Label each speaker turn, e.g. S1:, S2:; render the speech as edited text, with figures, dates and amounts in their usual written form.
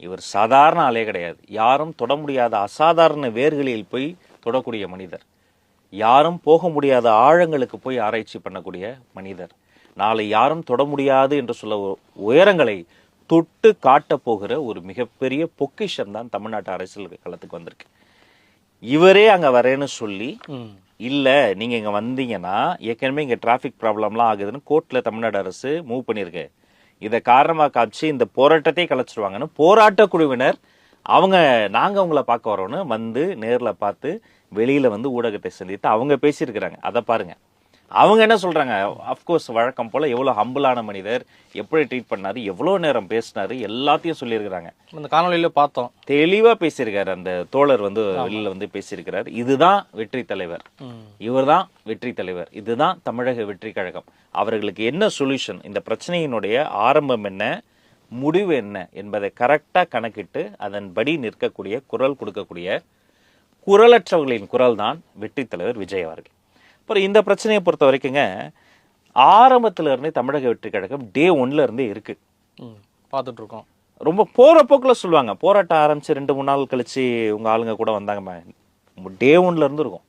S1: இவர் சாதாரண ஆளே கிடையாது. யாரும் தொட முடியாத அசாதாரண வேர்களில் போய் தொடக்கூடிய மனிதர். யாரும் போக முடியாத ஆழங்களுக்கு போய் ஆராய்ச்சி பண்ணக்கூடிய மனிதர். நாளை யாரும் தொட முடியாது என்று சொல்ல உயரங்களை தொட்டு காட்ட போகிற ஒரு மிகப்பெரிய பொக்கிஷம் தான் தமிழ்நாட்டு அரசியல் களத்துக்கு வந்திருக்கு. இவரே அங்க வரேன்னு சொல்லி, இல்ல நீங்க இங்க வந்தீங்கன்னா ஏற்கனவே இங்க டிராபிக் ப்ராப்ளம்லாம் ஆகுதுன்னு கோர்ட்ல தமிழ்நாடு அரசு மூவ் பண்ணிருக்கு, இதை காரணமா காமிச்சு இந்த போராட்டத்தை கலைச்சிருவாங்கன்னு போராட்ட குழுவினர் நாங்க உங்களை பார்க்க வரோன்னு வந்து நேர்ல பார்த்து வெளியில வந்து ஊடகத்தை சந்தித்து அவங்க பேசியிருக்கிறாங்க. அதை பாருங்க. அவங்க என்ன சொல்றாங்க? அப்கோர்ஸ் வழக்கம் போல எவ்வளவு ஹம்பிளான மனிதர், எப்படி ட்ரீட் பண்ணாரு, எவ்வளவு நேரம் பேசினாரு, எல்லாத்தையும் சொல்லியிருக்கிறாங்க.
S2: அந்த காணொலியில பார்த்தோம்,
S1: தெளிவா பேசியிருக்காரு. அந்த தோழர் வந்து வெளியில வந்து பேசியிருக்கிறாரு. இதுதான் வெற்றி தலைவர், இவர்தான் வெற்றி தலைவர், இதுதான் தமிழக வெற்றி கழகம். அவர்களுக்கு என்ன சொல்யூஷன், இந்த பிரச்சனையினுடைய ஆரம்பம் என்ன, முடிவு என்ன என்பதை கரெக்டா கணக்கிட்டு அதன்படி நிற்கக்கூடிய, குரல் கொடுக்கக்கூடிய குரலற்றவர்களின் குரல் தான் வெற்றி தலைவர் விஜய் அவர்கள். அப்புறம் இந்த பிரச்சனையை பொறுத்த வரைக்குங்க, ஆரம்பத்துல இருந்தே தமிழக வெற்றி கழகம் டே 1ல இருந்தே இருக்கு,
S2: பார்த்துட்டு இருக்கோம்.
S1: ரொம்ப போற போக்குல சொல்லுவாங்க. போராட்டம் ஆரம்பிச்சு 2-3 நாள் கழிச்சு உங்க ஆளுங்க கூட வந்தாங்க, டே 1ல இருந்து இருக்கும்.